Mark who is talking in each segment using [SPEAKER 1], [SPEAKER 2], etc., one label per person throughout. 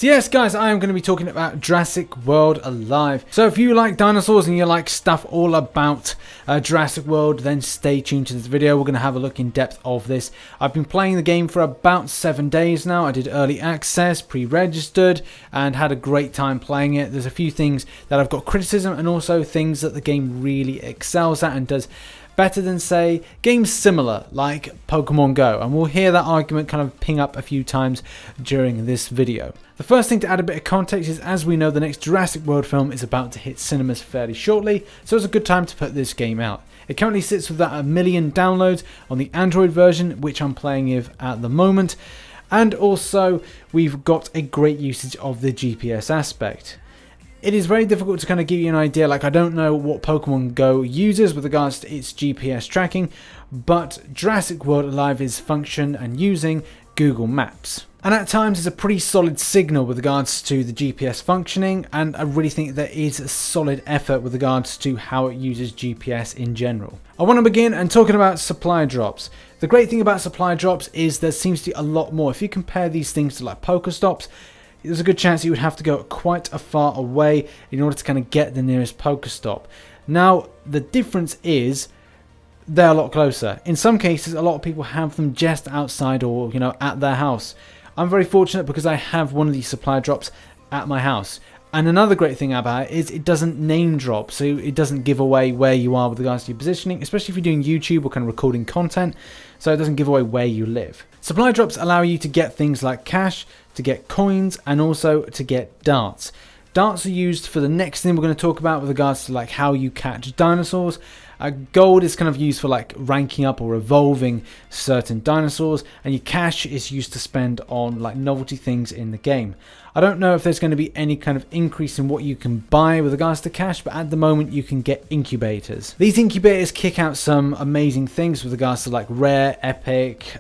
[SPEAKER 1] So yes guys, I am going to be talking about Jurassic World Alive. So if you like dinosaurs and you like stuff all about Jurassic World, then stay tuned to this video. We're going to have a look in depth of this. I've been playing the game for about 7 days now. I did early access, pre-registered, and had a great time playing it. There's a few things that I've got criticism and also things that the game really excels at and does better than, say, games similar like Pokémon Go, and we'll hear that argument kind of ping up a few times during this video. The first thing to add a bit of context is, as we know, the next Jurassic World film is about to hit cinemas fairly shortly, so it's a good time to put this game out. It currently sits with about 1 million downloads on the Android version, which I'm playing with at the moment, and also we've got a great usage of the GPS aspect. It is very difficult to kind of give you an idea, like I don't know what Pokemon Go uses with regards to its GPS tracking, but Jurassic World Alive is function and using Google Maps. And at times it's a pretty solid signal with regards to the GPS functioning, and I really think there is a solid effort with regards to how it uses GPS in general. I want to begin and talking about supply drops. The great thing about supply drops is there seems to be a lot more. If you compare these things to like Pokestops, there's a good chance you would have to go quite a far away in order to kind of get the nearest Pokestop. Now, the difference is they're a lot closer. In some cases, a lot of people have them just outside or, you know, at their house. I'm very fortunate because I have one of these supply drops at my house. And another great thing about it is it doesn't name drop, so it doesn't give away where you are with regards to your positioning, especially if you're doing YouTube or kind of recording content, so it doesn't give away where you live. Supply drops allow you to get things like cash, to get coins, and also to get darts. Darts are used for the next thing we're going to talk about with regards to like how you catch dinosaurs. Gold is kind of used for like ranking up or evolving certain dinosaurs, and your cash is used to spend on like novelty things in the game. I don't know if there's going to be any kind of increase in what you can buy with regards to cash, but at the moment you can get incubators. These incubators kick out some amazing things with regards to like rare, epic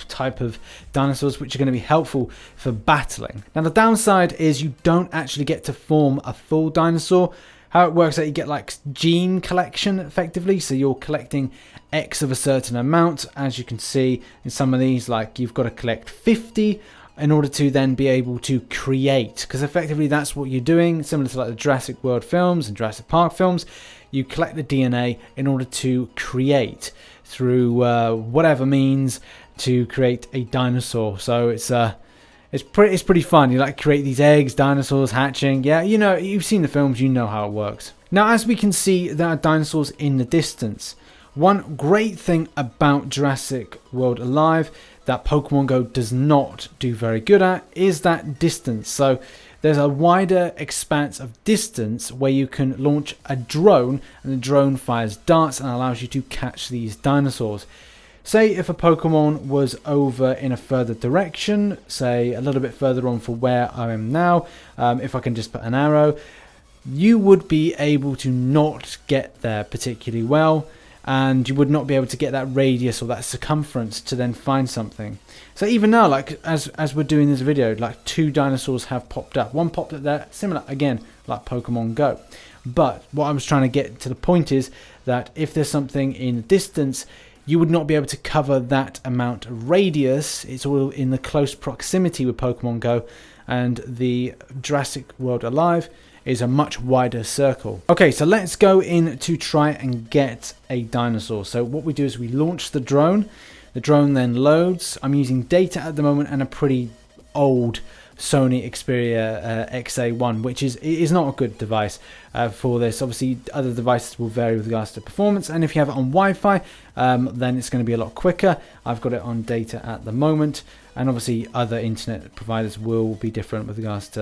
[SPEAKER 1] type of dinosaurs, which are going to be helpful for battling. Now the downside is you don't actually get to form a full dinosaur. How it works is that you get like gene collection effectively, so you're collecting X of a certain amount. As you can see in some of these, like you've got to collect 50 in order to then be able to create, because effectively that's what you're doing, similar to like the Jurassic World films and Jurassic Park films. You collect the DNA in order to create through whatever means to create a dinosaur. So it's pretty fun. You like create these eggs, dinosaurs hatching. Yeah, you know, you've seen the films, you know how it works. Now, as we can see, there are dinosaurs in the distance. One great thing about Jurassic World Alive that Pokemon Go does not do very good at is that distance. So there's a wider expanse of distance where you can launch a drone, and the drone fires darts and allows you to catch these dinosaurs. Say if a Pokemon was over in a further direction, say a little bit further on for where I am now, if I can just put an arrow, you would be able to not get there particularly well, and you would not be able to get that radius or that circumference to then find something. So even now, like as we're doing this video, like 2 dinosaurs have popped up. One popped up there, similar again like Pokemon Go. But what I was trying to get to the point is that if there's something in the distance, you would not be able to cover that amount of radius. It's all in the close proximity with Pokemon Go, and the Jurassic World Alive is a much wider circle. Okay, so let's go in to try and get a dinosaur. So what we do is we launch the drone. The drone then loads. I'm using data at the moment and a pretty old Sony Xperia XA1, which is not a good device for this. Obviously other devices will vary with regards to performance, and if you have it on Wi-Fi, then it's going to be a lot quicker. I've got it on data at the moment, and obviously other internet providers will be different with regards to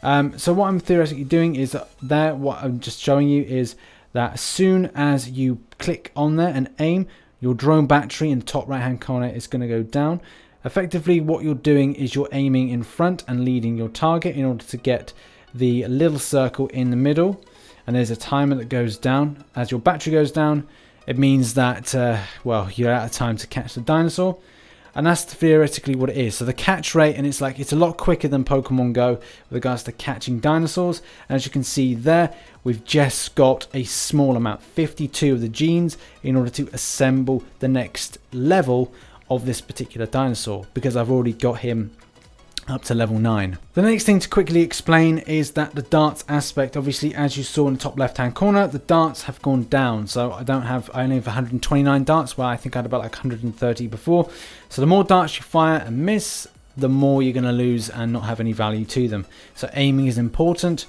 [SPEAKER 1] that. So what I'm theoretically doing is that what I'm just showing you is that as soon as you click on there and aim, your drone battery in the top right hand corner is going to go down. Effectively what you're doing is you're aiming in front and leading your target in order to get the little circle in the middle, and there's a timer that goes down. As your battery goes down, it means that well, you're out of time to catch the dinosaur, and that's theoretically what it is. So the catch rate, and it's a lot quicker than Pokemon Go with regards to catching dinosaurs. And as you can see there, we've just got a small amount, 52 of the genes, in order to assemble the next level of this particular dinosaur, because I've already got him up to level 9. The next thing to quickly explain is that the darts aspect, obviously as you saw in the top left hand corner, the darts have gone down. So I only have 129 darts, where I think I had about like 130 before. So the more darts you fire and miss, the more you're going to lose and not have any value to them. So aiming is important.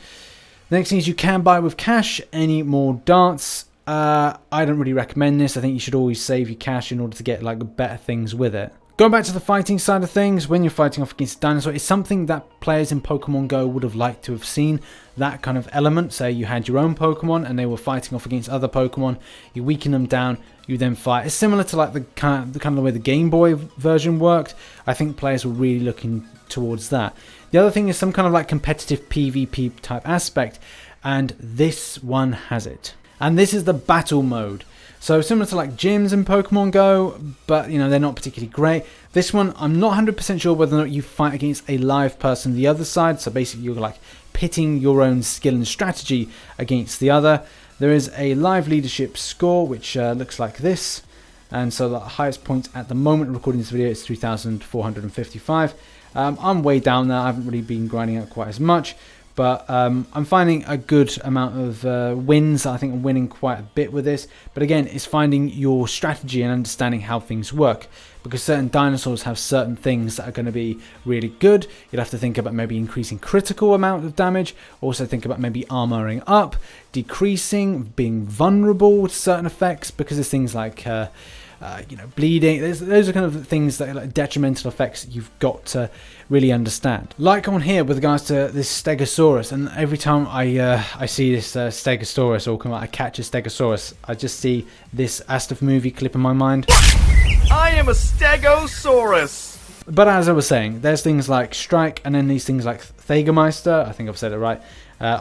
[SPEAKER 1] The next thing is you can buy with cash any more darts. I don't really recommend this. I think you should always save your cash in order to get like better things with it. Going back to the fighting side of things, when you're fighting off against a dinosaur, it's something that players in Pokemon Go would have liked to have seen. That kind of element. Say you had your own Pokemon and they were fighting off against other Pokemon, you weaken them down, you then fight. It's similar to like the kind of the way the Game Boy version worked. I think players were really looking towards that. The other thing is some kind of like competitive PvP type aspect, and this one has it. And this is the battle mode. So similar to like gyms in Pokemon Go, but you know, they're not particularly great. This one, I'm not 100% sure whether or not you fight against a live person the other side. So basically you're like pitting your own skill and strategy against the other. There is a live leadership score, which looks like this. And so the highest point at the moment recording this video is 3,455. I'm way down there. I haven't really been grinding out quite as much. But I'm finding a good amount of wins. I think I'm winning quite a bit with this. But again, it's finding your strategy and understanding how things work. Because certain dinosaurs have certain things that are going to be really good. You'll have to think about maybe increasing critical amount of damage. Also think about maybe armoring up, decreasing, being vulnerable to certain effects. Because there's things like bleeding. Those are kind of things that are like detrimental effects you've got to really understand. Like on here with regards to this Stegasaurus, and every time I see this Stegasaurus or come out, I catch a Stegasaurus, I just see this Astaf movie clip in my mind.
[SPEAKER 2] I am a Stegosaurus!
[SPEAKER 1] But as I was saying, there's things like Strike, and then these things like Thegameister, I think I've said it right,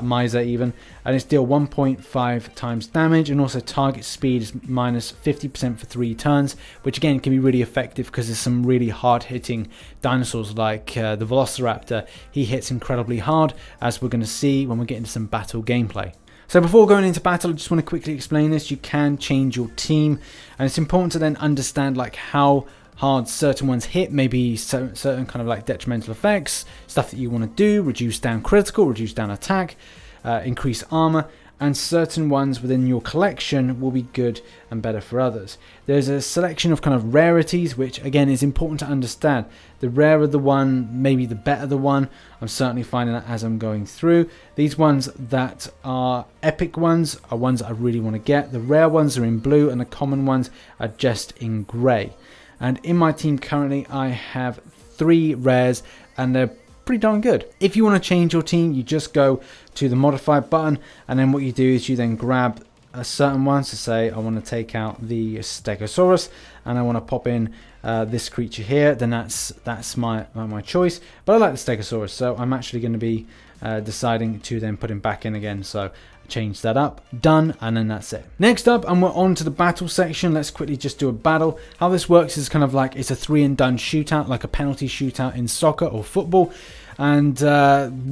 [SPEAKER 1] Miser even, and it's deal 1.5 times damage, and also target speed is minus 50% for 3 turns, which again can be really effective because there's some really hard hitting dinosaurs like the Velociraptor. He hits incredibly hard, as we're going to see when we get into some battle gameplay. So before going into battle, I just want to quickly explain this. You can change your team, and it's important to then understand like how hard certain ones hit, maybe certain kind of like detrimental effects, stuff that you want to do, reduce down critical, reduce down attack, increase armor, and certain ones within your collection will be good and better for others. There's a selection of kind of rarities, which again is important to understand. The rarer the one, maybe the better the one. I'm certainly finding that as I'm going through. These ones that are epic ones are ones that I really want to get. The rare ones are in blue and the common ones are just in grey. And in my team currently I have 3 rares and they're pretty darn good. If you want to change your team, you just go to the modify button, and then what you do is you then grab a certain one. So say I want to take out the Stegosaurus and I want to pop in this creature here, then that's my choice. But I like the Stegosaurus, so I'm actually going to be deciding to then put him back in again. So change that up, done, and then that's it. Next up, and we're on to the battle section. Let's quickly just do a battle. How this works is kind of like it's a 3 and done shootout, like a penalty shootout in soccer or football. And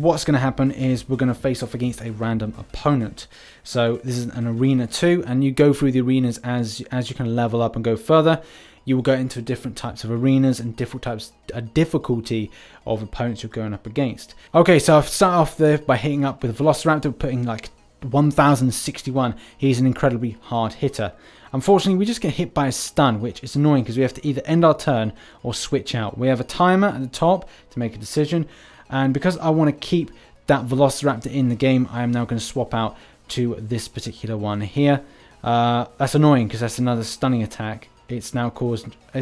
[SPEAKER 1] what's going to happen is we're going to face off against a random opponent. So this is an arena 2, and you go through the arenas as you kind of level up and go further. You will go into different types of arenas and different types of difficulty of opponents you're going up against. Okay, so I've started off there by hitting up with Velociraptor, putting like 1061. He's an incredibly hard hitter. Unfortunately, we just get hit by a stun, which is annoying because we have to either end our turn or switch out. We have a timer at the top to make a decision, and because I want to keep that Velociraptor in the game, I am now going to swap out to this particular one here. That's annoying because that's another stunning attack. It's now caused, I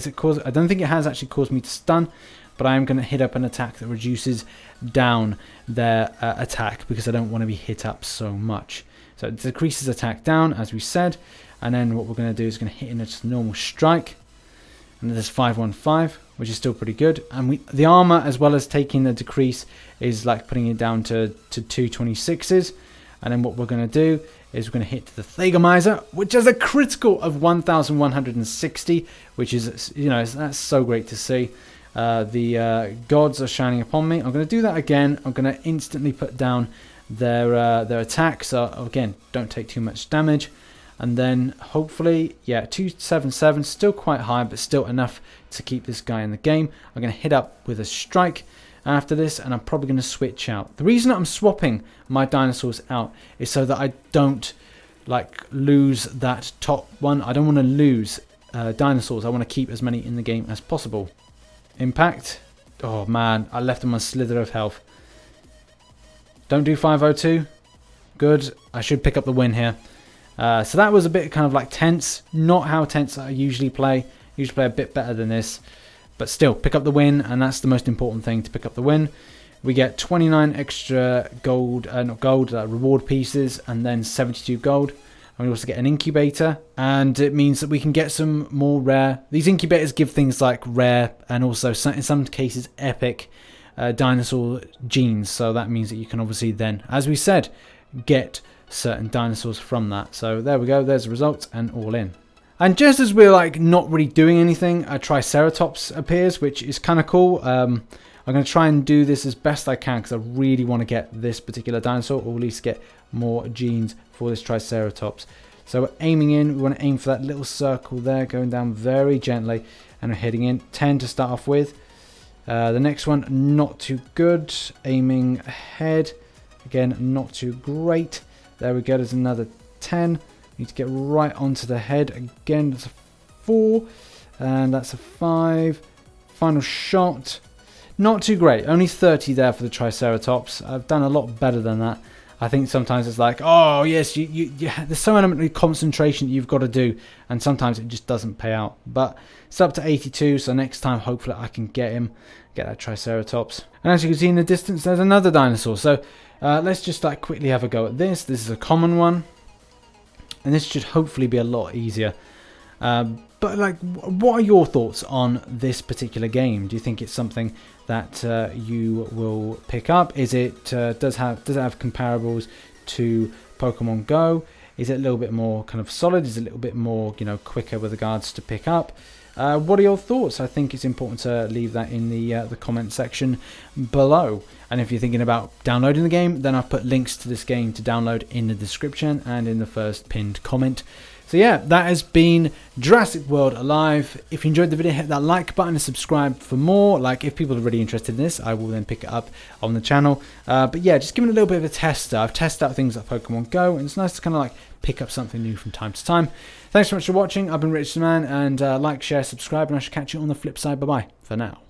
[SPEAKER 1] don't think it has actually caused me to stun, but I am going to hit up an attack that reduces down their attack because I don't want to be hit up so much. So it decreases attack down, as we said, and then what we're going to do is going to hit in a just normal strike, and there's 515, which is still pretty good. And the armor, as well as taking the decrease, is like putting it down to 226s. And then what we're going to do is we're going to hit the Thegameister, which is a critical of 1160, which is, you know, that's so great to see. The gods are shining upon me. I'm going to do that again. I'm going to instantly put down their attack. So again, don't take too much damage. And then hopefully, yeah, 277, still quite high, but still enough to keep this guy in the game. I'm going to hit up with a strike. after this, and I'm probably going to switch out. The reason I'm swapping my dinosaurs out is so that I don't like lose that top one. I don't want to lose dinosaurs. I want to keep as many in the game as possible. Impact. Oh man, I left him on slither of health. Don't do 502. Good. I should pick up the win here. So that was a bit kind of like tense. Not how tense I usually play. Usually play a bit better than this. But still, pick up the win, and that's the most important thing, to pick up the win. We get 29 extra gold, reward pieces, and then 72 gold. And we also get an incubator, and it means that we can get some more rare. These incubators give things like rare, and also in some cases epic dinosaur genes. So that means that you can obviously then, as we said, get certain dinosaurs from that. So there we go, there's the results, and all in. And just as we're like not really doing anything, a Triceratops appears, which is kind of cool. I'm going to try and do this as best I can, because I really want to get this particular dinosaur, or at least get more genes for this Triceratops. So we're aiming in. We want to aim for that little circle there, going down very gently, and we're heading in. 10 to start off with. The next one, not too good. Aiming ahead. Again, not too great. There we go. There's another 10. Need to get right onto the head. Again, that's a 4. And that's a 5. Final shot. Not too great. Only 30 there for the Triceratops. I've done a lot better than that. I think sometimes it's like, oh yes, there's some element of concentration that you've got to do, and sometimes it just doesn't pay out. But it's up to 82, so next time hopefully I can get that Triceratops. And as you can see in the distance, there's another dinosaur. So let's just like quickly have a go at this. This is a common one, and this should hopefully be a lot easier. But like, what are your thoughts on this particular game? Do you think it's something that you will pick up? Is it does it have comparables to Pokemon Go? Is it a little bit more kind of solid? Is it a little bit more, you know, quicker with regards to pick up? What are your thoughts? I think it's important to leave that in the comment section below. And if you're thinking about downloading the game, then I've put links to this game to download in the description and in the first pinned comment. So yeah, that has been Jurassic World Alive. If you enjoyed the video, hit that like button and subscribe for more. Like, if people are really interested in this, I will then pick it up on the channel. But yeah, just give it a little bit of a tester. I've tested out things like Pokemon Go, and it's nice to kind of like pick up something new from time to time. Thanks so much for watching. I've been Rich the Man, and like, share, subscribe, and I shall catch you on the flip side. Bye bye for now.